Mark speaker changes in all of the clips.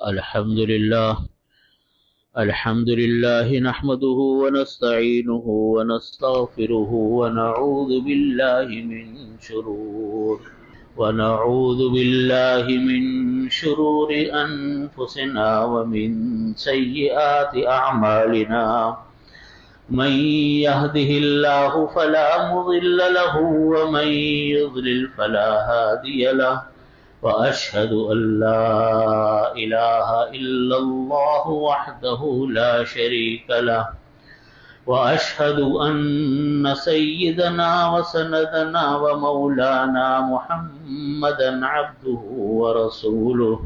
Speaker 1: الحمد لله نحمده ونستعينه ونستغفره ونعوذ بالله من شرور أنفسنا ومن سيئات أعمالنا من يهده الله فلا مضل له ومن يضلل فلا هادي له وأشهد أن لا إله إلا الله وحده لا شريك له وأشهد أن سيدنا وسندنا ومولانا محمدا عبده ورسوله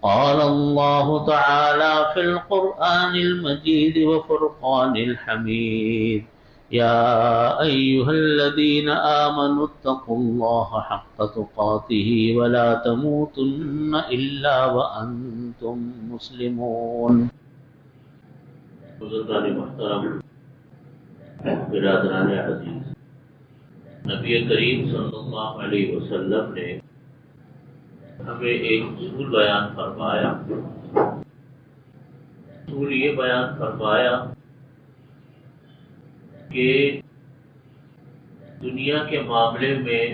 Speaker 1: قال الله تعالى في القرآن المجيد وفرقان الحميد يا أيها الذين آمنوا اتقوا الله حق تقاته ولا تموتن إلا وأنتم مسلمون.
Speaker 2: بزرگان محترم، برادران عزیز، نبی کریم صلی اللہ علیہ وسلم نے ہمیں ایک اصول بیان فرمایا. اصول یہ بیان فرمایا کہ دنیا کے معاملے میں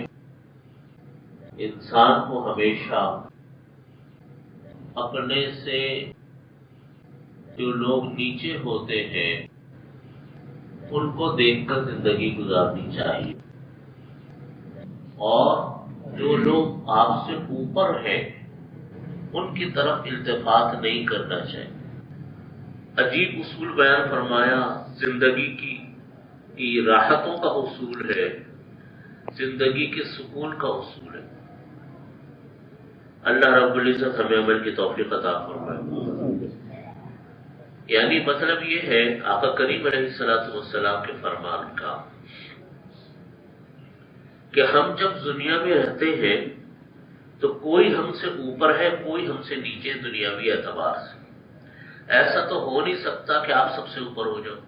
Speaker 2: انسان کو ہمیشہ اپنے سے جو لوگ نیچے ہوتے ہیں ان کو دیکھ کر زندگی گزارنی چاہیے، اور جو لوگ آپ سے اوپر ہیں ان کی طرف التفات نہیں کرنا چاہیے. عجیب اصول بیان فرمایا. زندگی کی راحتوں کا اصول ہے، زندگی کے سکون کا اصول ہے. اللہ رب العزت ہمیں عمل کی توفیق عطا فرمائے. یعنی مطلب یہ ہے آقا کریم علیہ السلام کے فرمان کا کہ ہم جب دنیا میں رہتے ہیں تو کوئی ہم سے اوپر ہے، کوئی ہم سے نیچے دنیاوی اعتبار سے. ایسا تو ہو نہیں سکتا کہ آپ سب سے اوپر ہو جاؤ.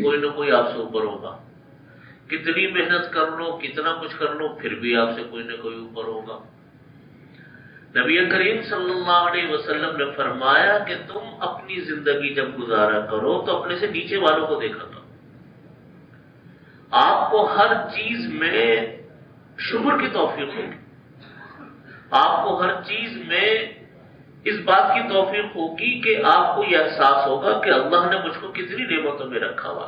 Speaker 2: کوئی نہ کوئی آپ سے اوپر ہوگا. کتنی محنت کر لو، کتنا کچھ کر لو، پھر بھی آپ سے کوئی نہ کوئی اوپر ہوگا. نبی کریم صلی اللہ علیہ وسلم نے فرمایا کہ تم اپنی زندگی جب گزارا کرو تو اپنے سے نیچے والوں کو دیکھا کرو. آپ کو ہر چیز میں شکر کی توفیق ہوگی، آپ کو ہر چیز میں اس بات کی توفیق ہوگی کہ آپ کو یہ احساس ہوگا کہ اللہ نے مجھ کو کتنی نعمتوں میں رکھا ہوا.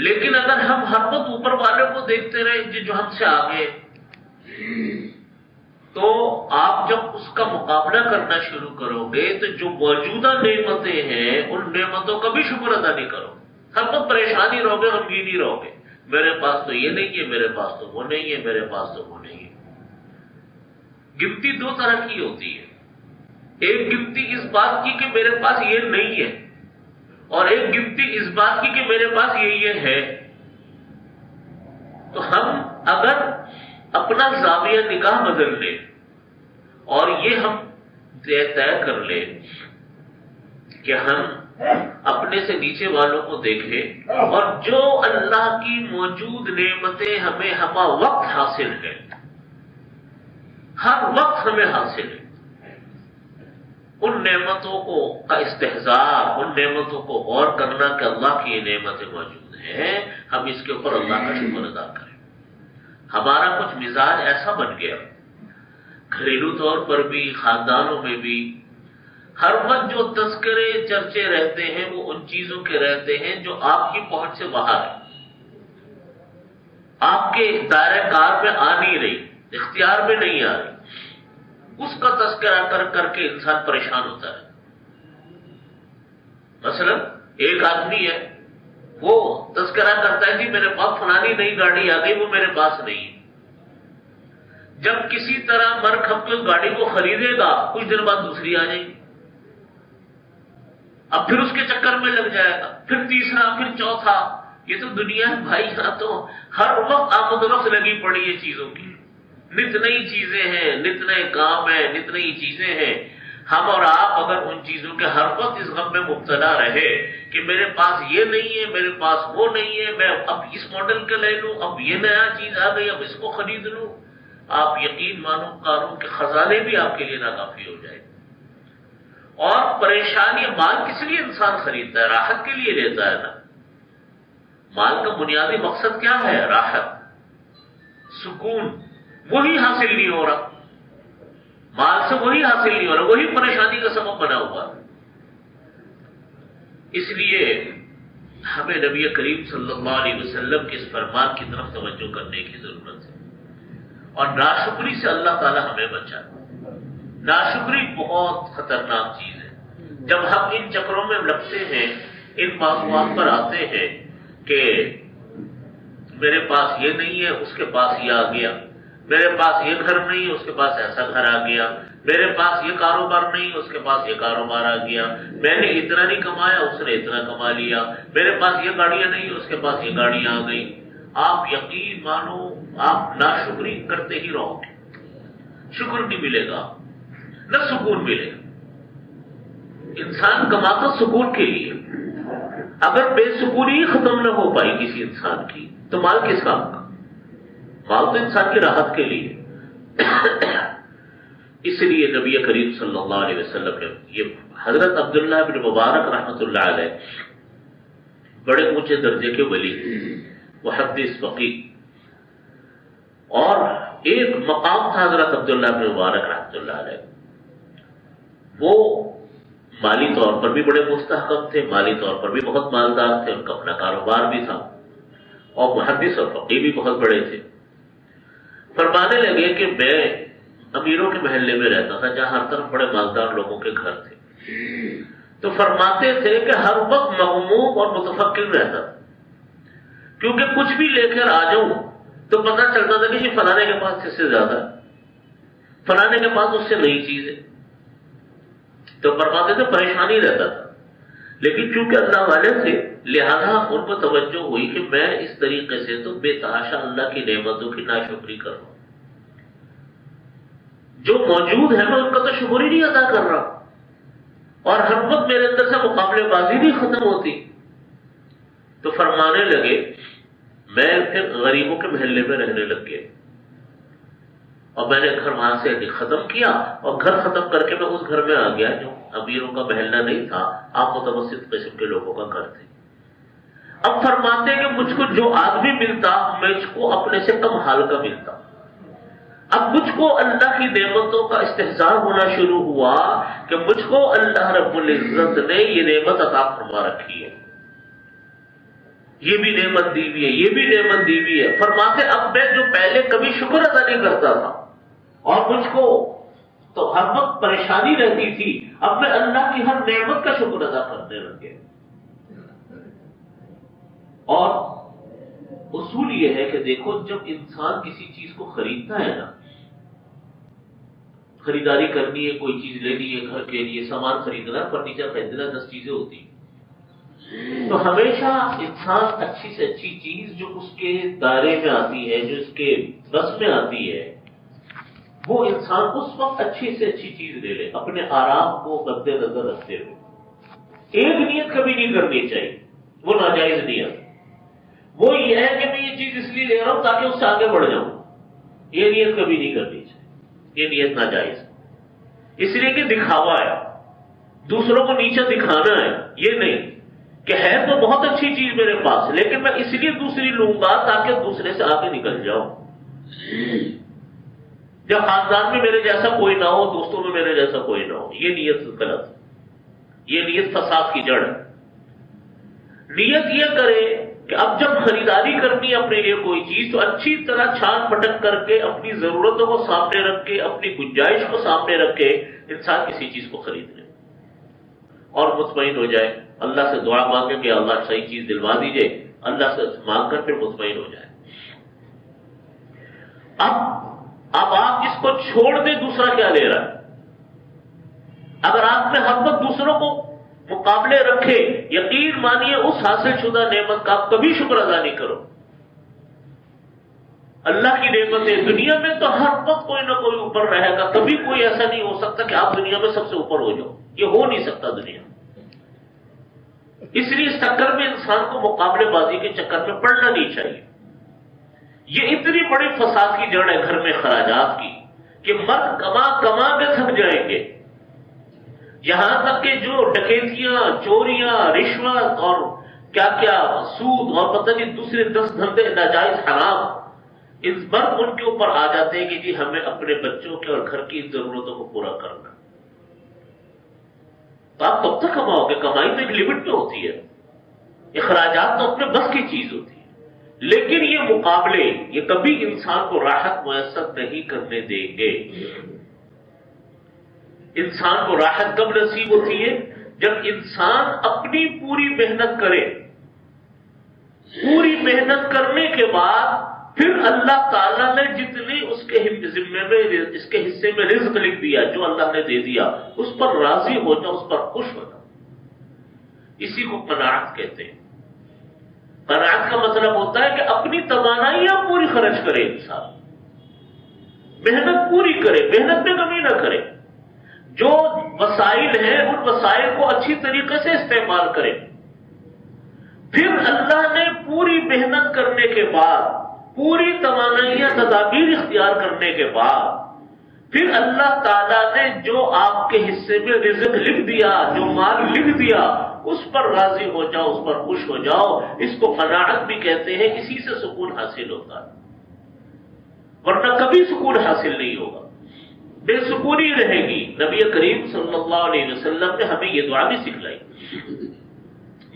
Speaker 2: لیکن اگر ہم ہر وقت اوپر والے کو دیکھتے رہے جو ہم سے آگے، تو آپ جب اس کا مقابلہ کرنا شروع کرو گے تو جو موجودہ نعمتیں ہیں ان نعمتوں کا بھی شکر ادا نہیں کرو. ہر وقت پریشانی رہو گے، غمگینی رہو گے. میرے پاس تو یہ نہیں ہے، میرے پاس تو وہ نہیں ہے، میرے پاس تو وہ نہیں ہے. گنتی دو طرح کی ہوتی ہے. ایک گنتی اس بات کی کہ میرے پاس یہ نہیں ہے، اور ایک گنتی اس بات کی کہ میرے پاس یہ ہے. تو ہم اگر اپنا زاویہ نگاہ بدل لیں اور یہ ہم طے کر لیں کہ ہم اپنے سے نیچے والوں کو دیکھیں اور جو اللہ کی موجود نعمتیں ہمیں ہمہ وقت حاصل ہیں، ہر وقت ہمیں حاصل ہے، ان نعمتوں کو کا استحضار، ان نعمتوں کو غور کرنا کہ اللہ کی یہ نعمتیں موجود ہیں، ہم اس کے اوپر اللہ کا شکر ادا کریں. ہمارا کچھ مزاج ایسا بن گیا، گھریلو طور پر بھی، خاندانوں میں بھی، ہر وقت جو تذکرے چرچے رہتے ہیں وہ ان چیزوں کے رہتے ہیں جو آپ کی پہنچ سے باہر ہے، آپ کے دائرہ کار میں آ نہیں رہی، اختیار میں نہیں آ رہی. اس کا تذکرہ کر کے انسان پریشان ہوتا ہے. مثلا ایک آدمی ہے، وہ تذکرہ کرتا ہے کہ میرے پاس فلانی نئی گاڑی آ گئی، وہ میرے پاس نہیں ہے. جب کسی طرح مر کھپ کے اس گاڑی کو خریدے گا، کچھ دن بعد دوسری آ جائے گی، اب پھر اس کے چکر میں لگ جائے گا، پھر تیسرا، پھر چوتھا. یہ تو دنیا ہے بھائی، یہاں تو ہر وقت آمد و رفت لگی پڑی ہے چیزوں کی. نت نئی چیزیں ہیں، نت نئے کام ہیں، نت نئی چیزیں ہیں. ہم اور آپ اگر ان چیزوں کے ہر وقت اس غم میں مبتلا رہے کہ میرے پاس یہ نہیں ہے، میرے پاس وہ نہیں ہے، میں اب اس ماڈل کا لے لوں، اب یہ نیا چیز آ گئی، اب اس کو خرید لوں، آپ یقین مانو قارون کے خزانے بھی آپ کے لیے ناکافی ہو جائے. اور پریشانی، مال کس لیے انسان خریدتا ہے؟ راحت کے لیے لیتا ہے نا. مال کا بنیادی مقصد کیا ہے؟ راحت، سکون. وہی حاصل نہیں ہو رہا، مال سے وہی حاصل نہیں ہو رہا، وہی پریشانی کا سبب بنا ہوا. اس لیے ہمیں نبی کریم صلی اللہ علیہ وسلم کے اس فرمان کی طرف توجہ کرنے کی ضرورت ہے. اور ناشکری سے اللہ تعالی ہمیں بچائے. ناشکری بہت خطرناک چیز ہے. جب ہم ان چکروں میں لگتے ہیں، ان موضوعات پر آتے ہیں کہ میرے پاس یہ نہیں ہے، اس کے پاس یہ آ گیا، میرے پاس یہ گھر نہیں ہے، اس کے پاس ایسا گھر آ گیا، میرے پاس یہ کاروبار نہیں، اس کے پاس یہ کاروبار آ گیا، میں نے اتنا نہیں کمایا، اس نے اتنا کما لیا، میرے پاس یہ گاڑیاں نہیں، اس کے پاس یہ گاڑیاں آ گئی. آپ یقین مانو آپ ناشکری کرتے ہی رہو گے. شکر نہیں ملے گا، نہ سکون ملے گا. انسان کماتا سکون کے لیے. اگر بے سکونی ختم نہ ہو پائی کسی انسان کی تو مال کس کام کا؟ مال تو انسان کی راحت کے لیے. اس لیے نبی کریم صلی اللہ علیہ وسلم نے یہ حضرت عبداللہ بن مبارک رحمۃ اللہ علیہ بڑے اونچے درجے کے ولی، محدث فقیہ، اور ایک مقام تھا حضرت عبداللہ بن مبارک رحمۃ اللہ علیہ. وہ مالی طور پر بھی بڑے مستحکم تھے، مالی طور پر بھی بہت مالدار تھے، ان کا اپنا کاروبار بھی تھا، اور محدث اور فقیہ بھی بہت بڑے تھے. فرمانے لگے کہ میں امیروں کے محلے میں رہتا تھا جہاں ہر طرف بڑے مالدار لوگوں کے گھر تھے. تو فرماتے تھے کہ ہر وقت مغموم اور متفکر رہتا تھا، کیونکہ کچھ بھی لے کر آ جاؤں تو پتہ چلتا تھا کہ فلانے کے پاس اس سے زیادہ ہے، فلانے کے پاس اس سے نئی چیز ہے. تو فرماتے تھے پریشانی رہتا تھا. لیکن چونکہ اللہ والے تھے لہذا ان کو توجہ ہوئی کہ میں اس طریقے سے تو بے تحاشا اللہ کی نعمتوں کی ناشکری کر رہا ہوں. جو موجود ہے میں ان کا تو شکر ہی نہیں ادا کر رہا، اور ہر وقت میرے اندر سے مقابلے بازی نہیں ختم ہوتی. تو فرمانے لگے میں پھر غریبوں کے محلے میں رہنے لگ گیا، اور میں نے گھر وہاں سے ختم کیا، اور گھر ختم کر کے میں اس گھر میں آ گیا جو امیروں کا محلہ نہیں تھا، آپ متوسط قسم کے لوگوں کا گھر تھے. اب فرماتے کہ مجھ کو جو آدمی ملتا مجھ کو اپنے سے کم حال کا ملتا. اب مجھ کو اللہ کی نعمتوں کا استحضار ہونا شروع ہوا کہ مجھ کو اللہ رب العزت نے یہ نعمت عطا فرما رکھی ہے، یہ بھی نعمت دی ہوئی ہے، یہ بھی نعمت دی ہوئی ہے. فرماتے اب میں جو پہلے کبھی شکر ادا نہیں کرتا تھا اور مجھ کو تو ہر وقت پریشانی رہتی تھی، اب میں اللہ کی ہر نعمت کا شکر ادا کرنے لگ گیا. اور اصول یہ ہے کہ دیکھو جب انسان کسی چیز کو خریدتا ہے نا، خریداری کرنی ہے، کوئی چیز لینی ہے، گھر کے لیے سامان خریدنا، فرنیچر خریدنا، 10 چیزیں ہوتی ہیں، تو ہمیشہ انسان اچھی سے اچھی چیز جو اس کے دائرے میں آتی ہے، جو اس کے بس میں آتی ہے، وہ انسان اس وقت اچھی سے اچھی چیز لے لے، اپنے آرام کو مد نظر رکھتے ہوئے. ایک نیت کبھی نہیں کرنی چاہیے، وہ ناجائز نیت. وہ یہ ہے کہ میں یہ چیز اس لیے لے رہا ہوں تاکہ اس سے آگے بڑھ جاؤں، یہ نیت کبھی نہیں کرنی چاہیے، یہ نیت ناجائز. اس لیے کہ دکھاوا ہے، دوسروں کو نیچا دکھانا ہے. یہ نہیں کہ ہے تو بہت اچھی چیز میرے پاس لیکن میں اس لیے دوسری لوں گا تاکہ دوسرے سے آگے نکل جاؤں. جب خاندان میں میرے جیسا کوئی نہ ہو، دوستوں میں میرے جیسا کوئی نہ ہو، یہ نیت غلط ہے، یہ نیت فساد کی جڑ ہے. نیت یہ کرے کہ اب جب خریداری کرنی ہے اپنے لیے کوئی چیز تو اچھی طرح چھان پٹک کر کے اپنی ضرورتوں کو سامنے رکھ کے، اپنی گنجائش کو سامنے رکھ کے انسان کسی چیز کو خرید لے اور مطمئن ہو جائے. اللہ سے دعا مانگے کہ اللہ صحیح چیز دلوا دیجئے، اللہ سے مانگ کر پھر مطمئن ہو جائے. اب آپ اس کو چھوڑ دیں دوسرا کیا لے رہا ہے. اگر آپ نے ہر وقت دوسروں کو مقابلے رکھے، یقین مانیے اس حاصل شدہ نعمت کا آپ کبھی شکر ادا نہیں کرو. اللہ کی نعمتیں دنیا میں تو ہر وقت کوئی نہ کوئی اوپر رہے گا، کبھی کوئی ایسا نہیں ہو سکتا کہ آپ دنیا میں سب سے اوپر ہو جاؤ، یہ ہو نہیں سکتا دنیا. اس لیے اس چکر میں انسان کو مقابلے بازی کے چکر میں پڑنا نہیں چاہیے. یہ اتنی بڑی فساد کی جڑ ہے گھر میں خراجات کی کہ مرد کما کما کے تھک جائیں گے، یہاں تک کہ جو ڈکیتیاں، چوریاں، رشوت اور کیا کیا سود اور پتہ نہیں دوسرے 10 دھندے ناجائز حرام، اس مرد ان کے اوپر آ جاتے ہیں کہ جی ہمیں اپنے بچوں کے اور گھر کی ضرورتوں کو پورا کرنا۔ تو آپ کب تک کماؤ گے؟ کمائی تو ایک لمٹ پہ ہوتی ہے، اخراجات تو اپنے بس کی چیز ہوتی ہے، لیکن یہ مقابلے یہ کبھی انسان کو راحت میسر نہیں کرنے دیں گے۔ انسان کو راحت کب نصیب ہوتی ہے؟ جب انسان اپنی پوری محنت کرے، پوری محنت کرنے کے بعد پھر اللہ تعالیٰ نے جتنی اس کے ذمے میں اس کے حصے میں رزق لکھ دیا، جو اللہ نے دے دیا، اس پر راضی ہو جاؤ، اس پر خوش ہو جاؤ۔ اسی کو قناعت کہتے ہیں۔ قناعت کا مطلب ہوتا ہے کہ اپنی توانائیاں پوری خرچ کرے انسان، محنت پوری کرے، محنت میں کمی نہ کرے، جو وسائل ہیں ان وسائل کو اچھی طریقے سے استعمال کرے۔ پھر اللہ نے پوری محنت کرنے کے بعد، پوری توانائیاں تدابیر اختیار کرنے کے بعد، پھر اللہ تعالیٰ نے جو آپ کے حصے میں رزق لکھ دیا، جو مال لکھ دیا، اس پر راضی ہو جاؤ، اس پر خوش ہو جاؤ۔ اس کو قناعت بھی کہتے ہیں، اسی سے سکون حاصل ہوتا ہے، ورنہ کبھی سکون حاصل نہیں ہوگا، بے سکونی رہے گی۔ نبی کریم صلی اللہ علیہ وسلم نے ہمیں یہ دعا بھی سکھلائی،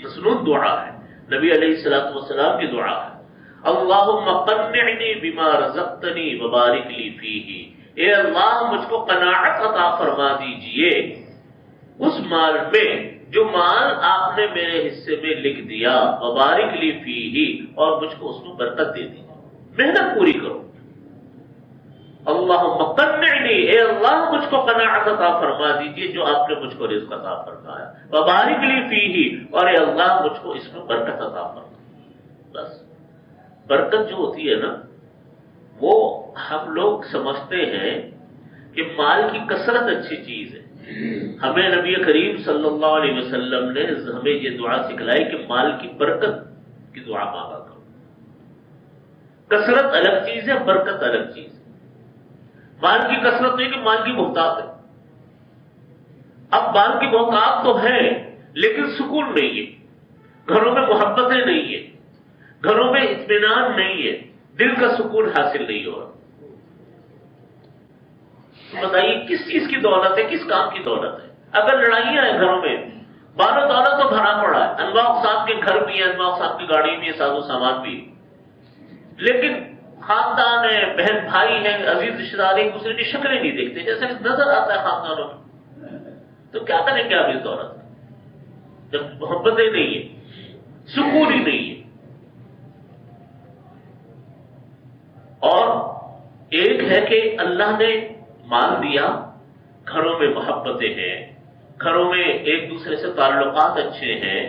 Speaker 2: مسنون دعا ہے، نبی علیہ الصلوۃ والسلام کی دعا ہے، اللہم قنعنی بما رزقتنی وبارک لی فیہ، اے اللہ مجھ کو قناعت عطا فرما دیجئے اس مال میں جو مال آپ نے میرے حصے میں لکھ دیا، وبارک لی فیہ، اور مجھ کو اس میں برکت دے دیجیے، محنت پوری کرو۔ اللہم قنعنی، اے اللہ مجھ کو قناعت عطا فرما دیجیے جو آپ نے مجھ کو رزق عطا فرمایا، وبارک لی فیہ، اور اے اللہ مجھ کو اس میں برکت عطا فرما۔ بس برکت جو ہوتی ہے نا، وہ ہم لوگ سمجھتے ہیں کہ مال کی کثرت اچھی چیز ہے۔ ہمیں نبی کریم صلی اللہ علیہ وسلم نے ہمیں یہ دعا سکھلائی کہ مال کی برکت کی دعا مانگا کرو۔ کثرت الگ چیز ہے، برکت الگ چیز ہے۔ مال کی کثرت نہیں کہ مال کی بہتات ہے، اب مال کی بہتات تو ہے لیکن سکون نہیں ہے، گھروں میں محبتیں نہیں ہے، گھروں میں اطمینان نہیں ہے، دل کا سکون حاصل نہیں ہو رہا۔ تو بتائیے کس چیز کی دولت ہے، کس کام کی دولت ہے؟ اگر لڑائیاں ہیں گھروں میں، بال و دولت تو بھرا پڑا ہے، انواع اقسام کے گھر بھی ہیں، انواع اقسام کی گاڑی بھی ہے، ساز و سامان بھی، لیکن خاندان ہے، بہن بھائی ہیں، عزیز رشتے دار ایک دوسرے کی شکلیں نہیں دیکھتے، جیسے نظر آتا ہے خاندانوں میں، تو کیا کریں کیا اس دولت میں جب محبتیں نہیں ہے، سکون ہی نہیں ہے۔ اور ایک ہے کہ اللہ نے مال دیا، گھروں میں محبتیں ہیں، گھروں میں ایک دوسرے سے تعلقات اچھے ہیں،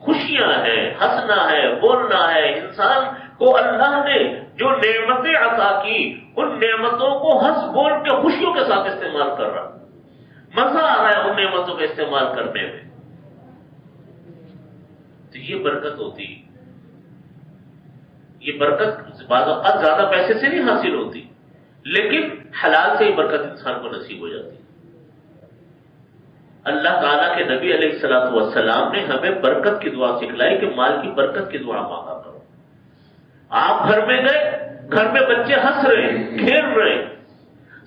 Speaker 2: خوشیاں ہیں، ہنسنا ہے، بولنا ہے، انسان کو اللہ نے جو نعمتیں عطا کی ان نعمتوں کو ہنس بول کے خوشیوں کے ساتھ استعمال کر رہا، مزہ آ رہا ہے ان نعمتوں کا استعمال کرنے میں، تو یہ برکت ہوتی ہے۔ یہ برکت بعض اوقات زیادہ پیسے سے نہیں حاصل ہوتی، لیکن حلال سے ہی برکت انسان کو نصیب ہو جاتی ہے۔ اللہ تعالیٰ کے نبی علیہ الصلوۃ والسلام نے ہمیں برکت کی دعا سکھلائی کہ مال کی برکت کی دعا مانگا کرو۔ آپ گھر میں گئے، گھر میں بچے ہنس رہے ہیں، کھیل رہے ہیں،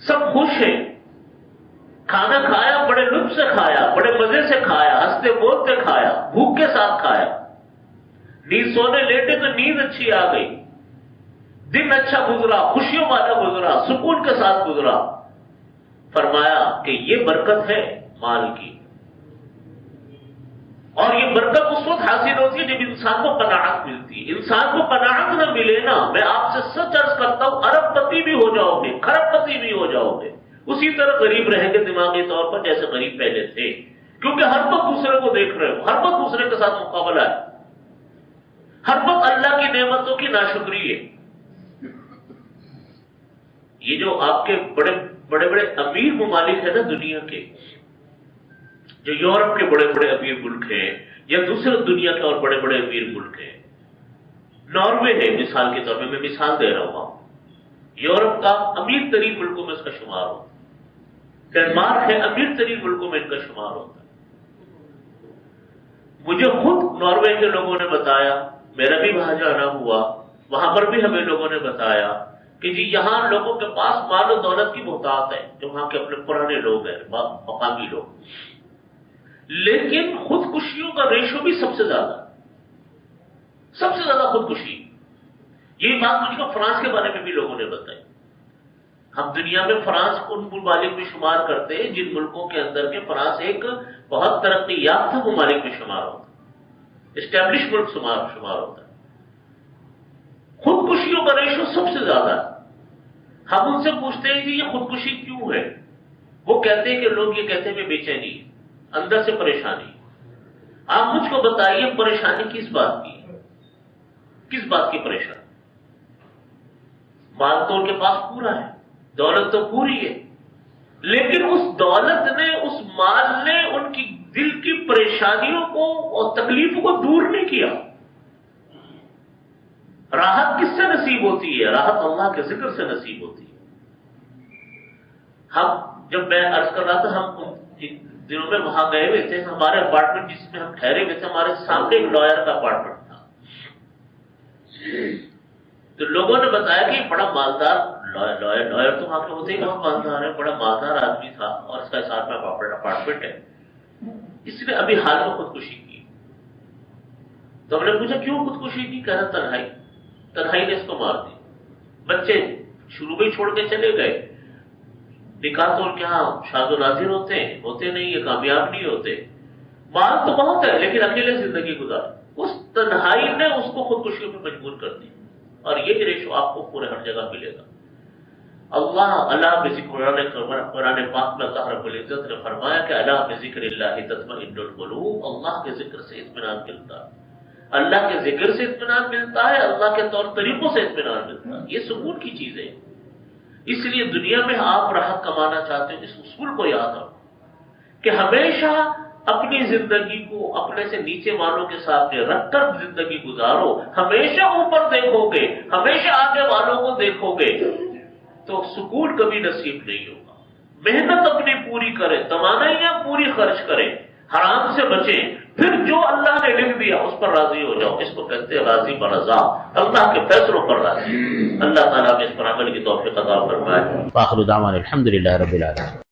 Speaker 2: سب خوش ہیں، کھانا کھایا، بڑے لطف سے کھایا، بڑے مزے سے کھایا، ہنستے بولتے کھایا، بھوک کے ساتھ کھایا، نیند سونے لیٹے تو نیند اچھی آ گئی، دن اچھا گزرا، خوشیوں والا گزرا، سکون کے ساتھ گزرا۔ فرمایا کہ یہ برکت ہے مال کی، اور یہ برکت اس وقت حاصل ہوتی ہے جب انسان کو قناعت ملتی ہے۔ انسان کو قناعت نہ ملے نا، میں آپ سے سچ عرض کرتا ہوں، ارب پتی بھی ہو جاؤ گے، کھرب پتی بھی ہو جاؤ گے، اسی طرح غریب رہیں گے دماغی طور پر جیسے غریب پہلے تھے، کیونکہ ہر وقت دوسرے کو دیکھ رہے ہو، ہر وقت دوسرے کے ساتھ مقابلہ ہے، ہر وقت اللہ کی نعمتوں کی ناشکری ہے۔ یہ جو آپ کے بڑے بڑے امیر ممالک ہیں نا دنیا کے، جو یورپ کے بڑے بڑے امیر ملک ہیں یا دوسرے دنیا کے اور بڑے بڑے امیر ملک ہیں، ناروے ہے مثال کے طور پہ، میں مثال دے رہا ہوں، یورپ کا امیر ترین ملکوں میں اس کا شمار ہوتا ہے، ڈنمارک ہے امیر ترین ملکوں میں ان کا شمار ہوتا ہے۔ مجھے خود ناروے کے لوگوں نے بتایا، میرا بھی وہاں جانا ہوا، وہاں پر بھی ہمیں لوگوں نے بتایا کہ جی یہاں لوگوں کے پاس مال و دولت کی بہتات ہے، جو وہاں کے اپنے پرانے لوگ ہیں، مقامی لوگ، لیکن خودکشیوں کا ریشو بھی سب سے زیادہ خودکشی۔ یہی بات مجھ کو فرانس کے بارے میں بھی لوگوں نے بتائی۔ ہم دنیا میں فرانس کو ان ممالک میں شمار کرتے ہیں جن ملکوں کے اندر کے فرانس ایک بہت ترقی یافتہ ممالک میں شمار ہوتا ہے، اسٹیبلش ملک شمار ہوتا ہے۔ خودکشیوں کا ریشو سب سے زیادہ ہے۔ ہم ان سے پوچھتے ہیں کہ یہ خودکشی کیوں ہے؟ وہ کہتے ہیں کہ لوگ یہ کہتے ہیں کہ بے چینی ہے، اندر سے پریشانی۔ آپ مجھ کو بتائیے پریشانی کس بات کی ہے؟ کس بات کی پریشانی؟ مال تو ان کے پاس پورا ہے، دولت تو پوری ہے، لیکن اس دولت نے، اس مال نے ان کی دل کی پریشانیوں کو اور تکلیفوں کو دور نہیں کیا۔ راحت کس سے نصیب ہوتی ہے؟ راحت اللہ کے ذکر سے نصیب ہوتی ہے۔ ہم جب میں عرض کر رہا تھا، ہم ان دنوں میں وہاں گئے ہوئے تھے، ہمارے اپارٹمنٹ جس میں ہم ٹھہرے ہوئے تھے، ہمارے سامنے ایک لائر کا اپارٹمنٹ تھا۔ تو لوگوں نے بتایا کہ بڑا مالدار لائر تو وہاں کے ہوتے ہی بہت مالدار ہے، بڑا مالدار آدمی تھا اور اس کا ساتھ میں اپارٹمنٹ ہے، اس نے ابھی حال میں خودکشی کی۔ تو ہم نے پوچھا کیوں خودکشی کی؟ کہہ رہا تنہائی نے اس کو مار دی۔ بچے شروع میں ہی چھوڑ کے چلے گئے، نکاح تو ان کے ہاں شاد و ناظر ہوتے نہیں، یہ کامیاب نہیں ہوتے، مال تو بہت ہے لیکن اکیلے زندگی گزار۔ اس تنہائی نے اس کو خودکشی پہ مجبور کر دی، اور یہ ریشو آپ کو پورے ہر جگہ ملے گا۔ اللہ کے ذکر، قرآن پاک میں اللہ رب العزت نے فرمایا کہ اللہ بذکر اللہ تطمئن القلوب، اللہ کے ذکر سے اطمینان ملتا ہے، اللہ کے ذکر سے اطمینان ملتا ہے، اللہ کے طور طریقوں سے اطمینان ملتا ہے۔ یہ سکون کی چیز ہے۔ اس لیے دنیا میں آپ راحت کمانا چاہتے ہو، اس اصول کو یاد رکھو کہ ہمیشہ اپنی زندگی کو اپنے سے نیچے والوں کے ساتھ رکھ کر زندگی گزارو۔ ہمیشہ اوپر دیکھو گے، ہمیشہ آگے والوں کو دیکھو گے تو سکون کبھی نصیب نہیں ہوگا۔ محنت اپنی پوری کریں، توانائیاں پوری خرچ کریں، حرام سے بچیں، پھر جو اللہ نے لکھ دیا اس پر راضی ہو جاؤ۔ اس کو کہتے ہیں راضی برضا، اللہ کے فیصلوں پر راضی۔ اللہ تعالیٰ میں اس پر عمل کی توفیق عطا فرمائے۔
Speaker 1: وآخر دعوانا الحمد للہ رب العالمین۔